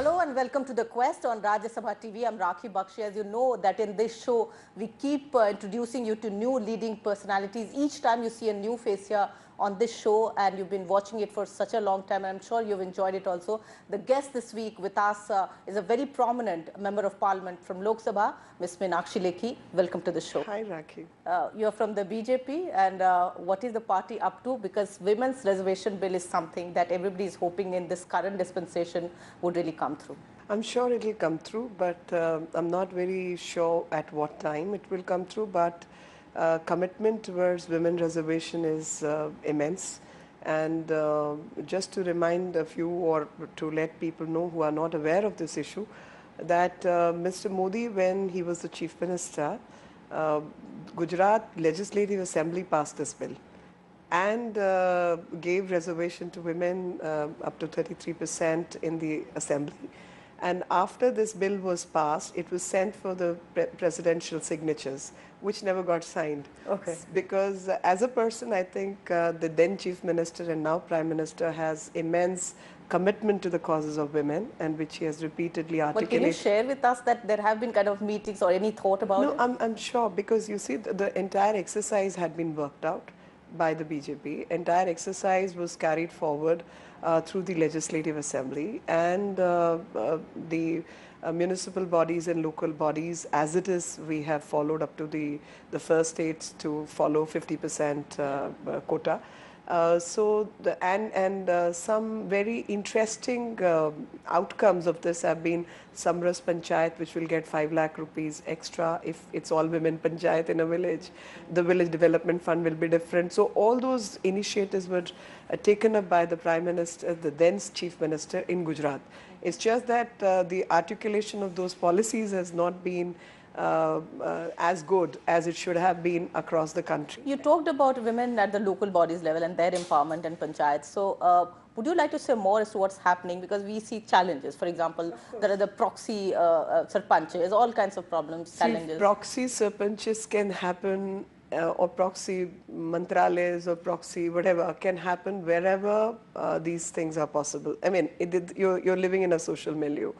Hello and welcome to The Quest on Sabha TV. I'm Rakhi Bakshi. As you know that in this show, we keep introducing you to new leading personalities. Each time you see a new face here on this show, and you've been watching it for such a long time, and I'm sure you've enjoyed it also. The guest this week with us is a very prominent member of parliament from Lok Sabha, Ms. Meenakshi Lekhi. Welcome to the show. Hi, Rakhi. You're from the BJP, and what is the party up to? Because women's reservation bill is something that everybody is hoping in this current dispensation would really come through. I'm sure it will come through, but I'm not very sure at what time it will come through. But commitment towards women reservation is immense. And just to remind a few, or to let people know who are not aware of this issue, that Mr. Modi, when he was the Chief Minister, Gujarat Legislative Assembly passed this bill and gave reservation to women up to 33% in the assembly. And after this bill was passed, it was sent for the presidential signatures, which never got signed. Okay. Because as a person, I think the then Chief Minister and now Prime Minister has immense commitment to the causes of women, and which he has repeatedly articulated. But can you share with us that there have been kind of meetings or any thought about it? No, I'm sure, because you see the entire exercise had been worked out by the BJP. Entire exercise was carried forward through the Legislative Assembly, and the municipal bodies and local bodies, as it is, we have followed up to the first states to follow 50% quota. Some very interesting outcomes of this have been Samras Panchayat, which will get 5 lakh rupees extra if it's all women panchayat in a village. The village development fund will be different. So all those initiatives were taken up by the Prime Minister, the then Chief Minister in Gujarat. It's just that the articulation of those policies has not been as good as it should have been across the country. You talked about women at the local bodies level and their empowerment and panchayats. So would you like to say more as to what's happening? Because we see challenges. For example, there are the proxy sarpanches, all kinds of problems, challenges. Proxy sarpanches can happen, or proxy mantralayas or proxy whatever can happen wherever these things are possible. I mean, you're living in a social milieu.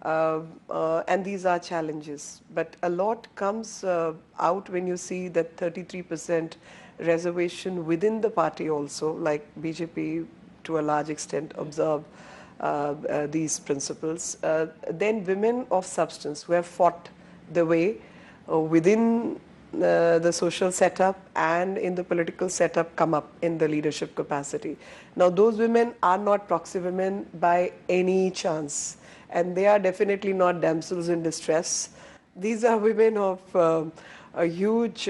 And these are challenges, but a lot comes out when you see that 33% reservation within the party also, like BJP to a large extent observe these principles. Then women of substance who have fought the way within the social setup and in the political setup come up in the leadership capacity. Now those women are not proxy women by any chance. And they are definitely not damsels in distress. These are women of a huge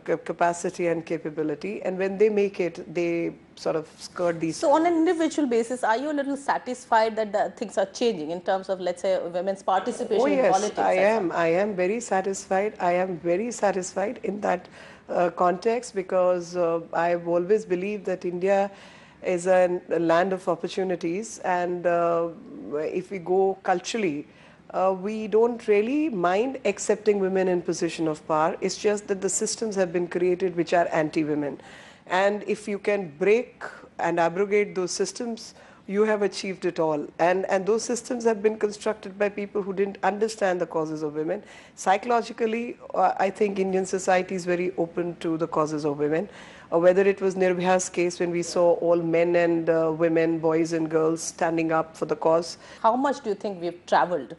capacity and capability, and when they make it, they sort of skirt these. So on an individual basis, are you a little satisfied that the things are changing in terms of, let's say, women's participation in politics? I am very satisfied. I am very satisfied in that context, because I've always believed that India is a land of opportunities, and if we go culturally, we don't really mind accepting women in position of power. It's just that the systems have been created which are anti-women, and if you can break and abrogate those systems, you have achieved it all. And those systems have been constructed by people who didn't understand the causes of women. Psychologically, I think Indian society is very open to the causes of women. Whether it was Nirbhaya's case, when we saw all men and women, boys and girls standing up for the cause. How much do you think we've traveled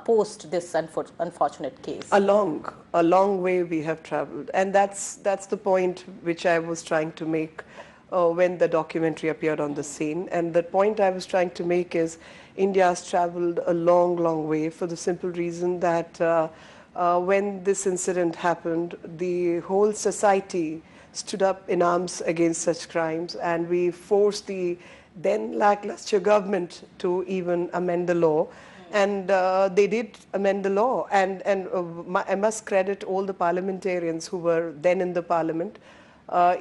post this unfortunate case? A long way we have traveled. And that's the point which I was trying to make when the documentary appeared on the scene. And the point I was trying to make is India has traveled a long way, for the simple reason that when this incident happened, the whole society stood up in arms against such crimes, and we forced the then lackluster government to even amend the law. And they did amend the law, and I must credit all the parliamentarians who were then in the parliament.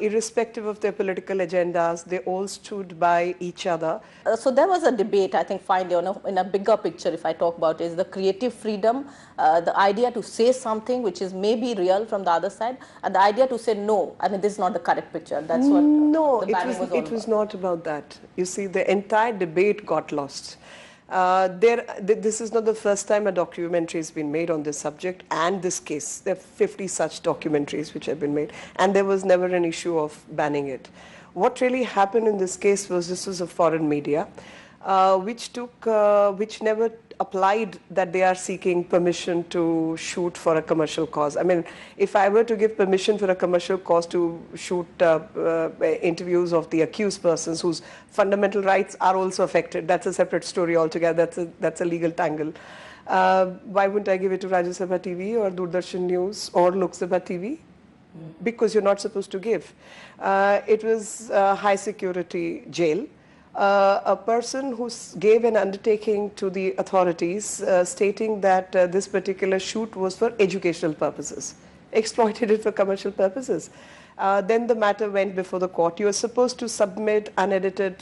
Irrespective of their political agendas, they all stood by each other. So there was a debate, I think, finally, in a bigger picture, if I talk about, is the creative freedom, the idea to say something which is maybe real from the other side, and the idea to say, no, I mean, this is not the correct picture. That's what no, it was not about that. You see, the entire debate got lost. This is not the first time a documentary has been made on this subject and this case. There are 50 such documentaries which have been made, and there was never an issue of banning it. What really happened in this case was this was a foreign media, which never applied that they are seeking permission to shoot for a commercial cause. I mean, if I were to give permission for a commercial cause to shoot interviews of the accused persons whose fundamental rights are also affected, that's a separate story altogether. That's a legal tangle. Why wouldn't I give it to Rajya Sabha TV or Doordarshan News or Lok Sabha TV? Because you're not supposed to give. It was a high security jail. A person who gave an undertaking to the authorities stating that this particular shoot was for educational purposes, exploited it for commercial purposes. Then the matter went before the court. You are supposed to submit unedited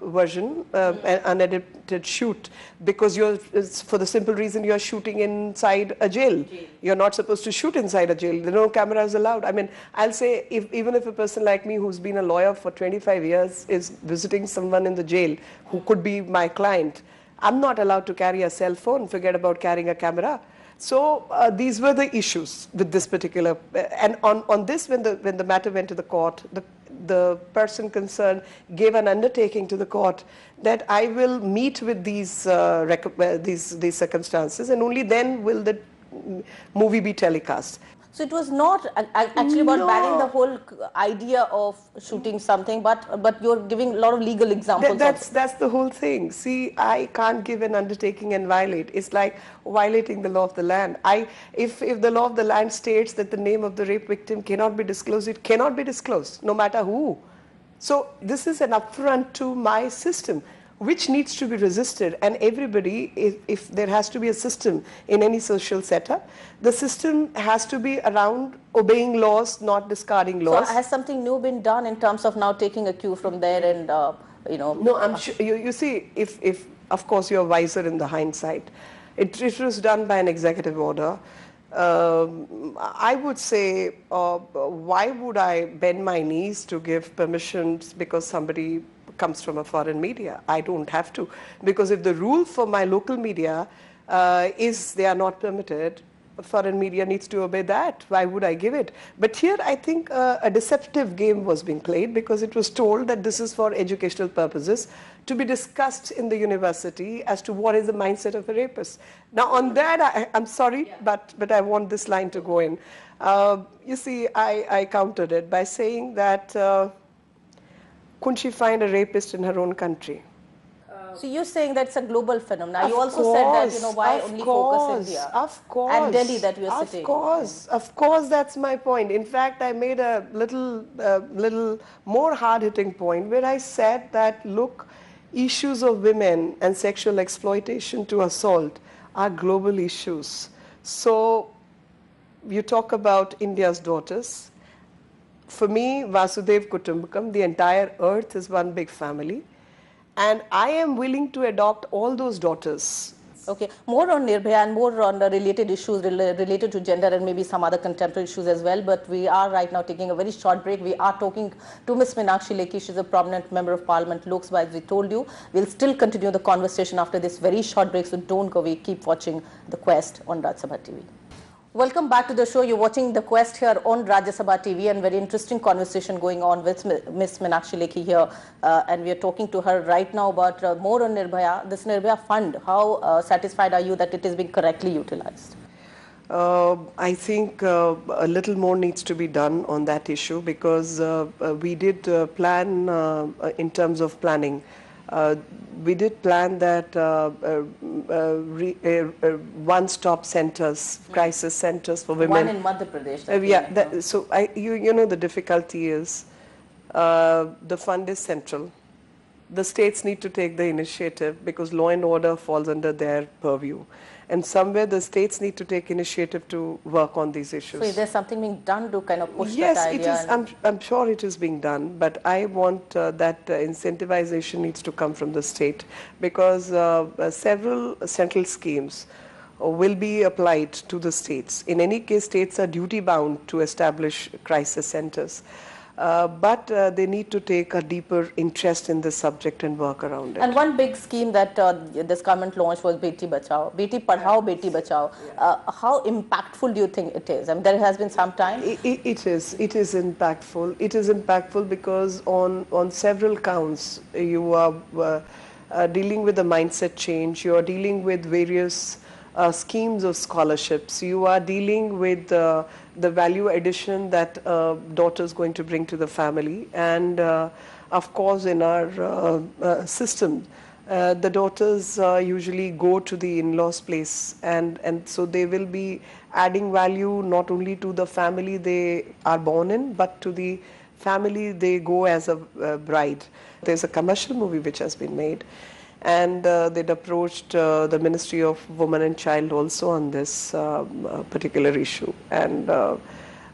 version, an unedited shoot, because it's for the simple reason you are shooting inside a jail. You're not supposed to shoot inside a jail. There are no cameras allowed. I mean, I'll say even if a person like me who's been a lawyer for 25 years is visiting someone in the jail who could be my client, I'm not allowed to carry a cell phone, forget about carrying a camera. So these were the issues with this particular, and on this, when the matter went to the court, the person concerned gave an undertaking to the court that I will meet with these circumstances, and only then will the movie be telecast. So it was not actually about banning the whole idea of shooting something, but you're giving a lot of legal examples. That's the whole thing. See, I can't give an undertaking and violate. It's like violating the law of the land. If the law of the land states that the name of the rape victim cannot be disclosed, it cannot be disclosed, no matter who. So this is an affront to my system, which needs to be resisted. And everybody, if there has to be a system in any social setup, the system has to be around obeying laws, not discarding laws. So has something new been done in terms of now taking a cue from there and, you know? No, I'm sure, you see, if of course you're wiser in the hindsight, it was done by an executive order. I would say, why would I bend my knees to give permissions because somebody comes from a foreign media? I don't have to, because if the rule for my local media is they are not permitted, foreign media needs to obey that. Why would I give it? But here I think a deceptive game was being played, because it was told that this is for educational purposes to be discussed in the university as to what is the mindset of a rapist. Now on that, I'm sorry, but I want this line to go in. You see, I countered it by saying that couldn't she find a rapist in her own country? So you're saying that's a global phenomenon. You also said that, you know, why only focus India? Of course. And Delhi that we are sitting. Of course, that's my point. In fact, I made a little more hard-hitting point where I said that, look, issues of women and sexual exploitation to assault are global issues. So you talk about India's daughters. For me, Vasudev Kutumbakam, the entire earth is one big family. And I am willing to adopt all those daughters. Okay, more on Nirbhaya and more on the related issues related to gender and maybe some other contemporary issues as well. But we are right now taking a very short break. We are talking to Ms. Meenakshi Lekhi. She's a prominent member of Parliament, Lok Sabha, as we told you. We'll still continue the conversation after this very short break. So don't go away. Keep watching The Quest on Rajya Sabha TV. Welcome back to the show. You're watching The Quest here on Rajya Sabha TV, and very interesting conversation going on with Ms. Meenakshi Lekhi here. And we are talking to her right now about more on Nirbhaya. This Nirbhaya fund, how satisfied are you that it is being correctly utilized? I think a little more needs to be done on that issue, because we did plan in terms of planning. We did plan that one-stop centers, crisis centers for women. One in Madhya Pradesh. Yeah, so you know the difficulty is the fund is central. The states need to take the initiative because law and order falls under their purview. And somewhere the states need to take initiative to work on these issues. So is there something being done to kind of push yes, that idea? Yes, I'm sure it is being done, but I want that incentivization needs to come from the state, because several central schemes will be applied to the states. In any case, states are duty bound to establish crisis centers. but they need to take a deeper interest in this subject and work around it. And one big scheme that this government launched was Beti Bachao, Beti Padhao, Beti Bachao. How impactful do you think it is? I mean, there has been some time. It is impactful. It is impactful because on several counts you are dealing with a mindset change. You are dealing with various schemes of scholarships. You are dealing with the value addition that daughter is going to bring to the family. And of course, in our system, the daughters usually go to the in-laws' place, and so they will be adding value not only to the family they are born in, but to the family they go as a bride. There's a commercial movie which has been made, and they'd approached the Ministry of Women and Child also on this particular issue, and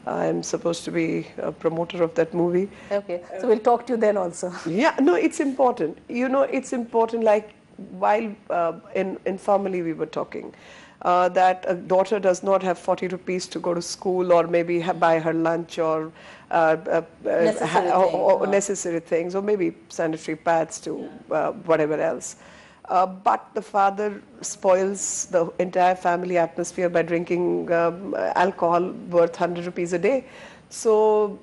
I'm supposed to be a promoter of that movie. Okay, so we'll talk to you then also. Yeah, no, it's important. You know, it's important, like while informally we were talking, that a daughter does not have 40 rupees to go to school, or maybe buy her lunch, or necessary things, or maybe sanitary pads to whatever else. But the father spoils the entire family atmosphere by drinking alcohol worth 100 rupees a day. So,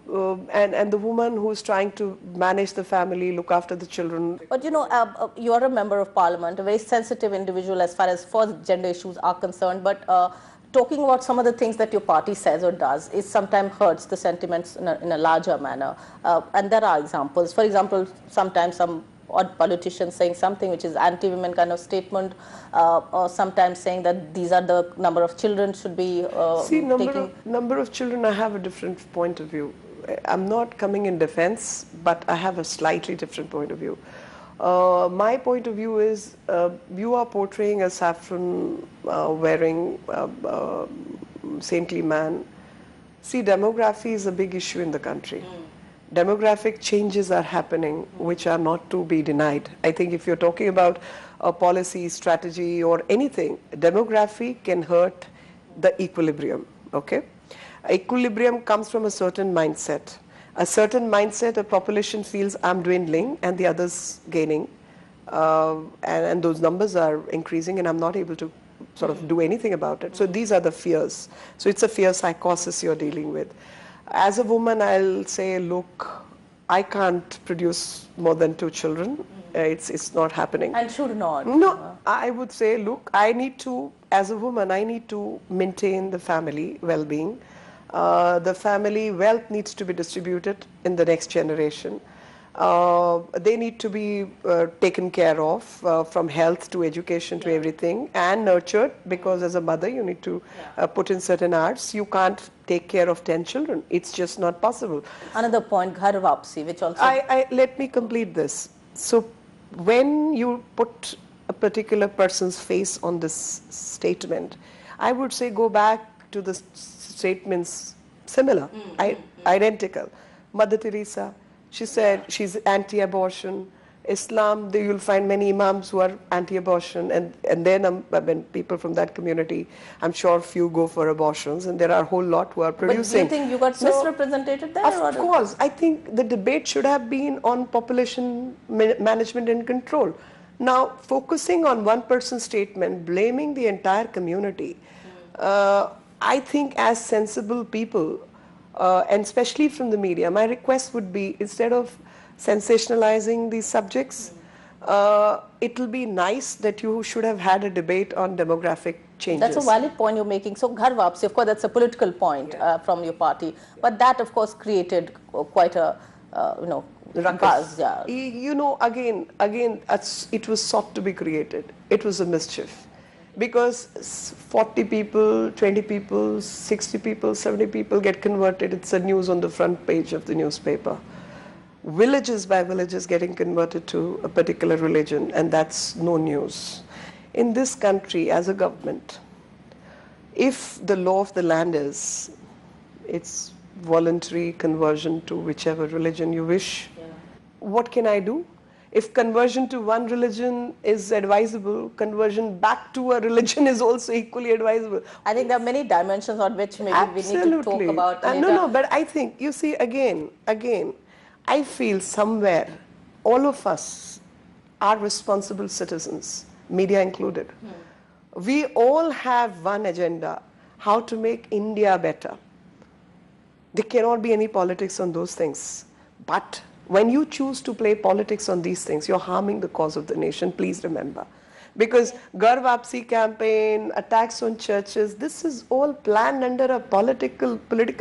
and the woman who's trying to manage the family, look after the children. But you know, you're a member of parliament, a very sensitive individual as far as first gender issues are concerned. But talking about some of the things that your party says or does is sometimes hurts the sentiments in a larger manner. And there are examples. For example, sometimes some odd politicians saying something which is anti-women kind of statement, or sometimes saying that these are the number of children should be See, number of children, I have a different point of view. I'm not coming in defense, but I have a slightly different point of view. My point of view is you are portraying a saffron wearing saintly man. See, demography is a big issue in the country. Demographic changes are happening which are not to be denied. I think if you're talking about a policy, strategy, or anything, demography can hurt the equilibrium, okay? Equilibrium comes from a certain mindset. A certain mindset, a population feels I'm dwindling and the others gaining, and those numbers are increasing and I'm not able to sort of do anything about it. So these are the fears. So it's a fear psychosis you're dealing with. As a woman, I'll say, look, I can't produce more than 2 children. It's not happening. and should not. No, I would say, look, I need to, as a woman, I need to maintain the family well-being. The family wealth needs to be distributed in the next generation. They need to be taken care of, from health to education to everything, and nurtured, because as a mother you need to put in certain hours. You can't take care of 10 children. It's just not possible. Another point, ghar vapsi, which also... Let me complete this. So when you put a particular person's face on this statement, I would say go back to the statements similar, identical. Mother Teresa, she said she's anti-abortion. Islam, you'll find many imams who are anti-abortion, and then when people from that community, I'm sure few go for abortions, and there are a whole lot who are producing. But do you think you got misrepresented there? Of course, I think the debate should have been on population management and control. Now, focusing on one person's statement, blaming the entire community, I think as sensible people, and especially from the media, my request would be, instead of sensationalizing these subjects, it will be nice that you should have had a debate on demographic changes. That's a valid point you're making. So ghar vapsi, of course, that's a political point from your party, but that, of course, created quite a buzz. Yeah. You know, again, it was sought to be created. It was a mischief. Because 40 people, 20 people, 60 people, 70 people get converted. It's a news on the front page of the newspaper. Villages by villages getting converted to a particular religion, and that's no news. In this country, as a government, if the law of the land is, it's voluntary conversion to whichever religion you wish, what can I do? If conversion to one religion is advisable, conversion back to a religion is also equally advisable. I think there are many dimensions on which maybe we need to talk Absolutely. about No, later. no, but I think, you see, again, I feel somewhere all of us are responsible citizens, media included. We all have one agenda, how to make India better. There cannot be any politics on those things. But when you choose to play politics on these things, you're harming the cause of the nation, please remember. Because Ghar Wapsi campaign, attacks on churches, this is all planned under a political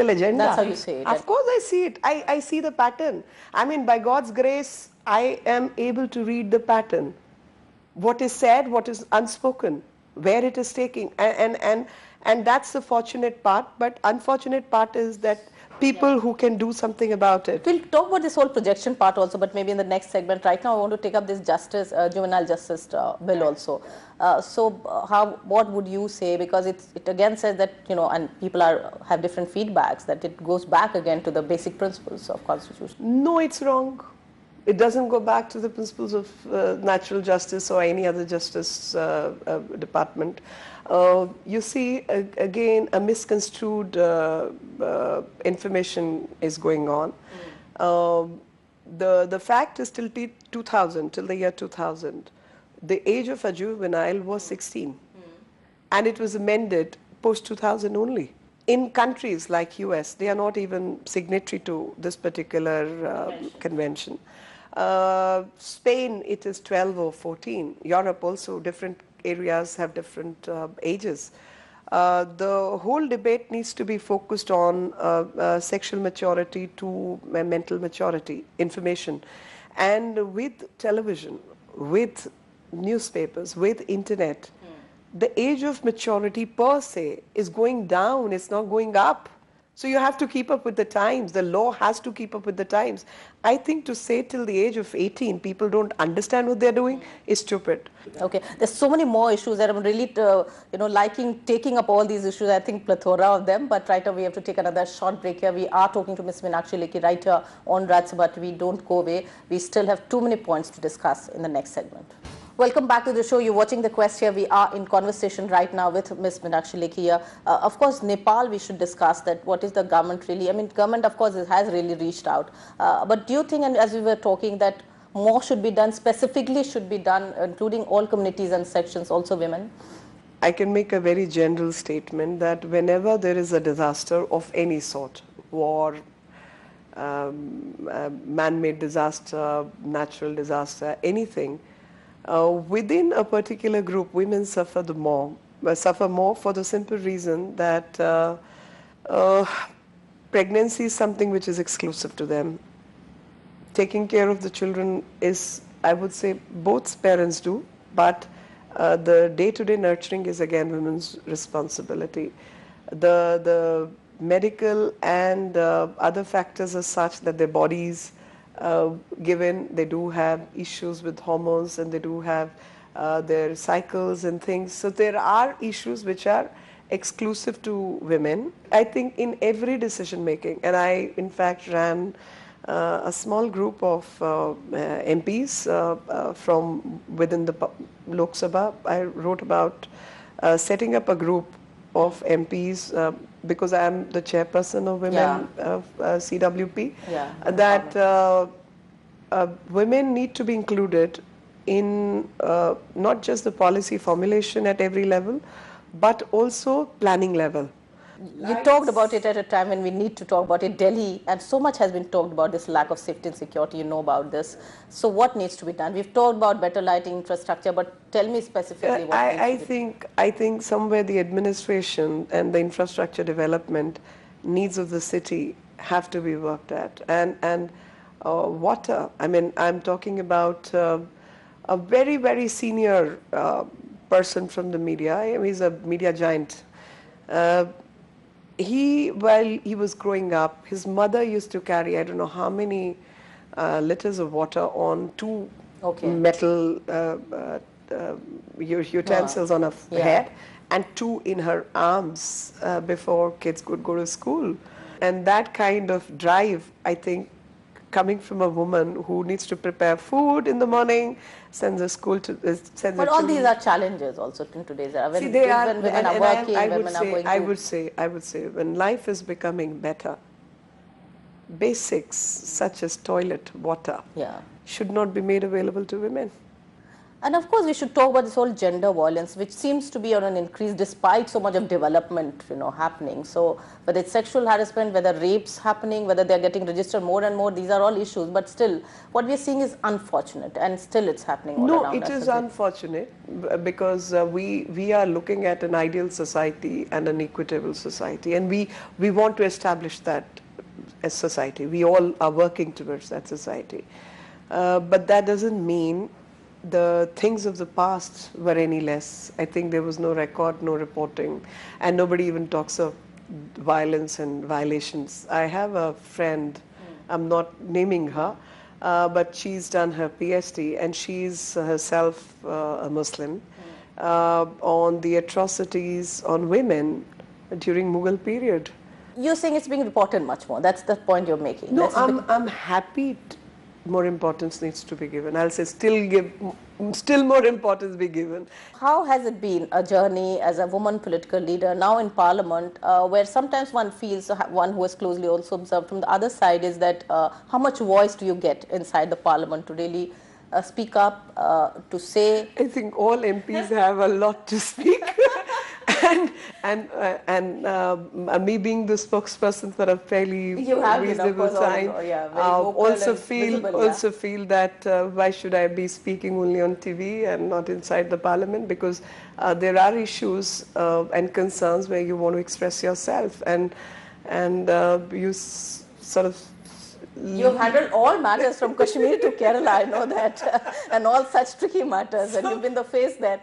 agenda. That's how you say it. Of course I see it. I see the pattern. I mean, by God's grace, I am able to read the pattern. What is said, what is unspoken, where it is taking. And that's the fortunate part. But unfortunate part is that people who can do something about it. We'll talk about this whole projection part also, but maybe in the next segment. Right now, I want to take up this juvenile justice bill also. What would you say? Because it again says that, and people have different feedbacks, that it goes back again to the basic principles of Constitution. No, it's wrong. It doesn't go back to the principles of natural justice or any other justice department. You see, again, a misconstrued information is going on. The fact is till 2000, till the year 2000, the age of a juvenile was 16. And it was amended post 2000 only. In countries like US, they are not even signatory to this particular convention. Spain, it is 12 or 14. Europe also, different areas have different ages. The whole debate needs to be focused on sexual maturity to mental maturity, information. And with television, with newspapers, with internet, the age of maturity per se is going down, it's not going up. So you have to keep up with the times. The law has to keep up with the times. I think to say till the age of 18, people don't understand what they're doing is stupid. Okay, there's so many more issues that I'm really, liking taking up all these issues. I think plethora of them. But right now we have to take another short break here. We are talking to Ms. Meenakshi Lekhi right here on Rajya Sabha TV. Don't go away. We still have too many points to discuss in the next segment. Welcome back to the show. You're watching The Quest here. We are in conversation right now with Ms. Meenakshi Lekhi here. Of course, Nepal, we should discuss that. What is the government really? I mean, government, of course, has really reached out. But do you think, and as we were talking, that more should be done, specifically should be done, including all communities and sections, also women? I can make a very general statement that whenever there is a disaster of any sort, war, man-made disaster, natural disaster, anything, within a particular group, women suffer more for the simple reason that pregnancy is something which is exclusive to them. Taking care of the children is, I would say, both parents do, but the day-to-day nurturing is again women's responsibility. The medical and other factors are such that their bodies given, they do have issues with hormones and they do have their cycles and things. So there are issues which are exclusive to women. I think in every decision making, and I in fact ran a small group of MPs from within the Lok Sabha. I wrote about setting up a group of MPs because I am the chairperson of women of CWP, that women need to be included in not just the policy formulation at every level, but also planning level. You talked about it at a time when we need to talk about it. Delhi, and so much has been talked about this lack of safety and security, you know about this. So what needs to be done? We've talked about better lighting infrastructure, but tell me specifically what needs to be done. I think somewhere the administration and the infrastructure development needs of the city have to be worked at. And water, I mean, I'm talking about a very, very senior person from the media. He's a media giant. While he was growing up, his mother used to carry, I don't know how many liters of water on two metal utensils on her head and two in her arms before kids could go to school. And that kind of drive, I think, coming from a woman who needs to prepare food in the morning, sends her school to sends her But all these children. are challenges also in today's era. See, they are, When women are I working, would women are say, going to... I would say, when life is becoming better, basics such as toilet, water, Yeah. should not be made available to women. And of course, we should talk about this whole gender violence, which seems to be on an increase despite so much of development, happening. So whether it's sexual harassment, whether rapes happening, whether they're getting registered more and more, these are all issues. But still, what we're seeing is unfortunate, and still it's happening all No, around it us. is unfortunate because we are looking at an ideal society and an equitable society, and we want to establish that as society. We all are working towards that society. But that doesn't mean the things of the past were any less. I think there was no record, no reporting, and nobody even talks of violence and violations. I have a friend, I'm not naming her, but she's done her PhD and she's herself a Muslim on the atrocities on women during Mughal period. You're saying it's being reported much more. That's the point you're making. No, I'm happy. More importance needs to be given. I'll say still more importance be given. How has it been a journey as a woman political leader now in Parliament, where sometimes one feels, one who has closely also observed from the other side, is that how much voice do you get inside the Parliament to really speak up, to say? I think all MPs have a lot to speak. and me being the spokesperson for a fairly reasonable time, also feel that why should I be speaking only on TV and not inside the Parliament, because there are issues and concerns where you want to express yourself, and you sort of... You've handled all matters from Kashmir to Kerala, I know that, and all such tricky matters, and you've been the face there.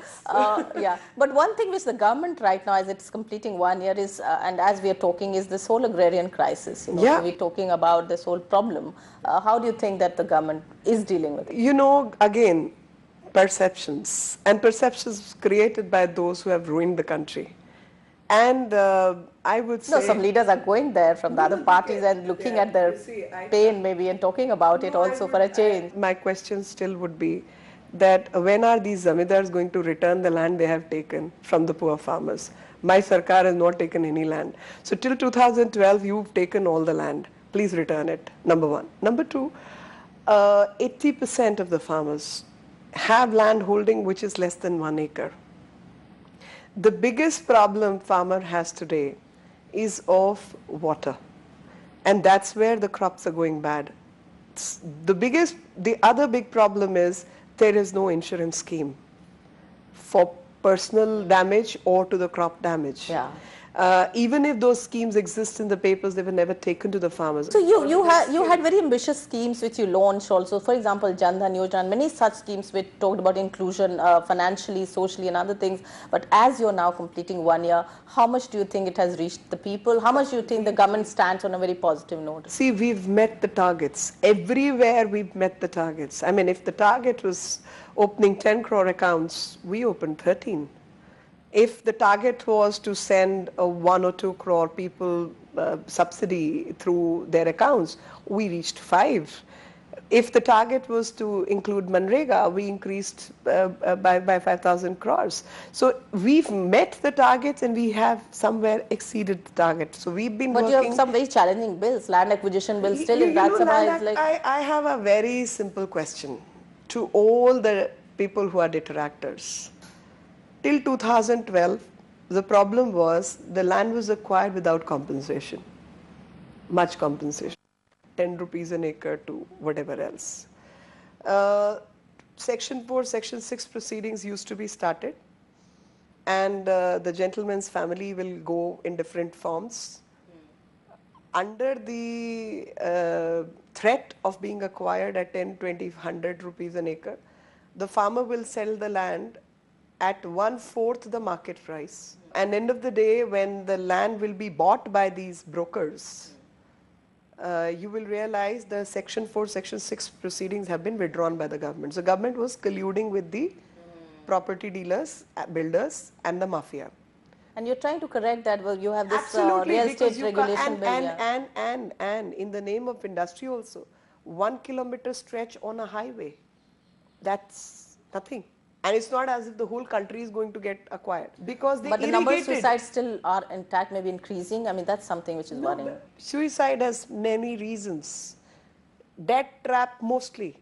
Yeah, but one thing which the government right now, as it's completing 1 year, is, and as we are talking, is this whole agrarian crisis. Yeah. So we're talking about this whole problem. How do you think that the government is dealing with it? Again, perceptions, and perceptions created by those who have ruined the country. And I would say... No, some leaders are going there from the other parties and looking at their pain maybe and talking about it also for a change. My question still would be that when are these zamindars going to return the land they have taken from the poor farmers? My Sarkar has not taken any land. So till 2012, you've taken all the land. Please return it, number one. Number two, 80% of the farmers have land holding which is less than 1 acre. The biggest problem farmer has today is of water, and that's where the crops are going bad. The other big problem is there is no insurance scheme for personal damage or to the crop damage. Yeah. Even if those schemes exist in the papers, they were never taken to the farmers. So you had very ambitious schemes which you launched also. For example, Jan Dhan Yojana and many such schemes which talked about inclusion financially, socially and other things. But as you're now completing 1 year, how much do you think it has reached the people? How much do you think the government stands on a very positive note? See, we've met the targets. Everywhere we've met the targets. I mean, if the target was opening 10 crore accounts, we opened 13. If the target was to send 1 or 2 crore people subsidy through their accounts, we reached 5. If the target was to include Manrega, we increased by 5,000 crores. So we've met the targets and we have somewhere exceeded the target. So we've been working... But you have some very challenging bills, land acquisition bills still in Rajya Sabha is like... I have a very simple question to all the people who are detractors. Till 2012, the problem was the land was acquired without compensation, much compensation, 10 rupees an acre to whatever else. Section 4, Section 6 proceedings used to be started, and the gentleman's family will go in different forms. Under the threat of being acquired at 10, 20, 100 rupees an acre, the farmer will sell the land at 1/4 the market price. And end of the day, when the land will be bought by these brokers, you will realize the Section 4, Section 6 proceedings have been withdrawn by the government. So government was colluding with the property dealers, builders and the mafia. And you're trying to correct that. Well, you have this Absolutely, real estate regulation bill. And in the name of industry also, 1 kilometer stretch on a highway. That's nothing. And it's not as if the whole country is going to get acquired because they But the number of irrigated. suicides still are intact, maybe increasing. I mean, that's something which is No, worrying. suicide has many reasons. Debt trap mostly.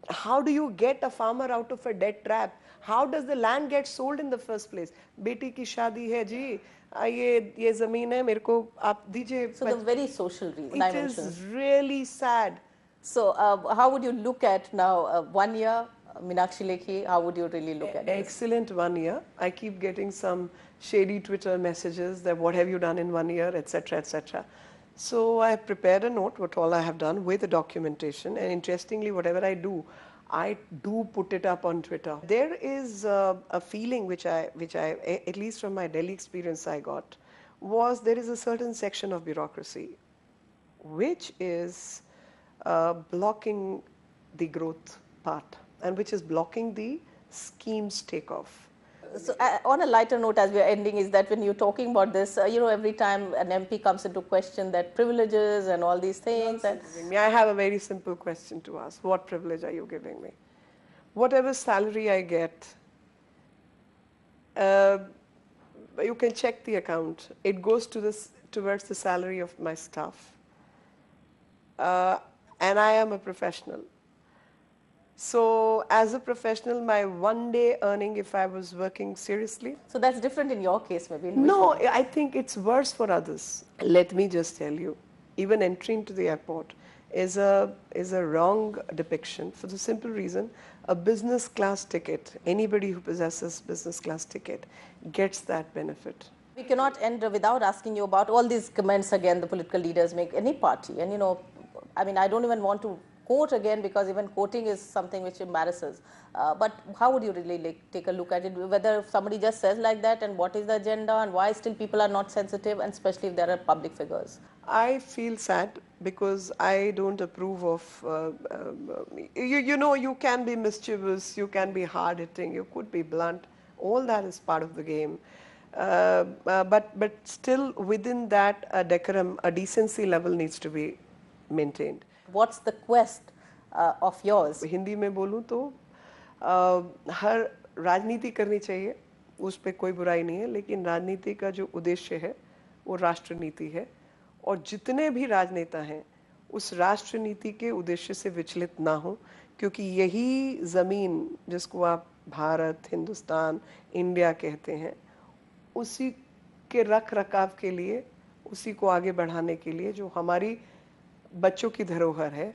How do you get a farmer out of a debt trap? How does the land get sold in the first place? बेटी की शादी है जी, ये ज़मीन है मेरे को आप दीजिए. So the very social It dimensions. is really sad. So how would you look at now 1 year, Meenakshi Lekhi, how would you really look at it? Excellent 1 year. I keep getting some shady Twitter messages that what have you done in 1 year, etc., etc. So I have prepared a note, what all I have done with the documentation, and interestingly, whatever I do put it up on Twitter. There is a feeling which I, at least from my Delhi experience I got, was there is a certain section of bureaucracy which is blocking the growth part and which is blocking the scheme's takeoff. So on a lighter note as we are ending is that when you're talking about this, every time an MP comes into question that privileges and all these things. And I have a very simple question to ask. What privilege are you giving me? Whatever salary I get, you can check the account. It goes towards the salary of my staff. And I am a professional. So as a professional, my 1 day earning, if I was working seriously. So that's different in your case, maybe. No, I think it's worse for others. Let me just tell you, even entry into the airport is a wrong depiction for the simple reason, a business class ticket, anybody who possesses business class ticket gets that benefit. We cannot end without asking you about all these comments again the political leaders make, any party. And I mean, I don't even want to quote again because even quoting is something which embarrasses. But how would you really take a look at it? Whether somebody just says like that and what is the agenda and why still people are not sensitive, and especially if there are public figures? I feel sad because I don't approve of, you can be mischievous, you can be hard-hitting, you could be blunt. All that is part of the game. But still within that, a decorum, a decency level needs to be maintained. What's the quest of yours? Hindi में बोलूँ तो हर राजनीति करनी चाहिए, उस पे कोई बुराई नहीं है, लेकिन राजनीति का जो उद्देश्य है वो राष्ट्र नीति है और जितने भी राजनेता हैं उस राष्ट्र नीति के उद्देश्य से विचलित ना हो, क्योंकि यही ज़मीन जिसको आप भारत, हिंदुस्तान, इंडिया कहते हैं, उसी के रख रखाव के लिए, उसी को आगे बढ़ाने के लिए जो हमारी बच्चों की धरोहर है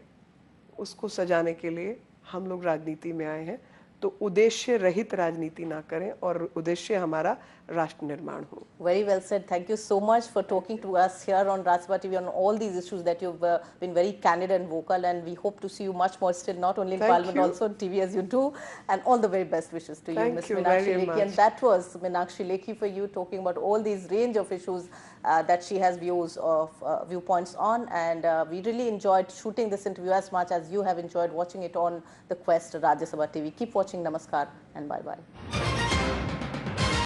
उसको सजाने के लिए हम लोग राजनीति में आए हैं. तो उद्देश्य रहित राजनीति ना करें और उद्देश्य हमारा राष्ट्र निर्माण हो. Very well said. Thank you so much for talking to us here on Rajya Sabha TV on all these issues that you've been very candid and vocal, and we hope to see you much more still, not only in Parliament, also on TV as you do. And all the very best wishes to you, Ms. Meenakshi Lekhi. And that was Meenakshi Lekhi for you, talking about all these range of issues that she has viewpoints on. And we really enjoyed shooting this interview as much as you have enjoyed watching it on the Quest Rajya Sabha TV. Keep watching. Namaskar and bye-bye.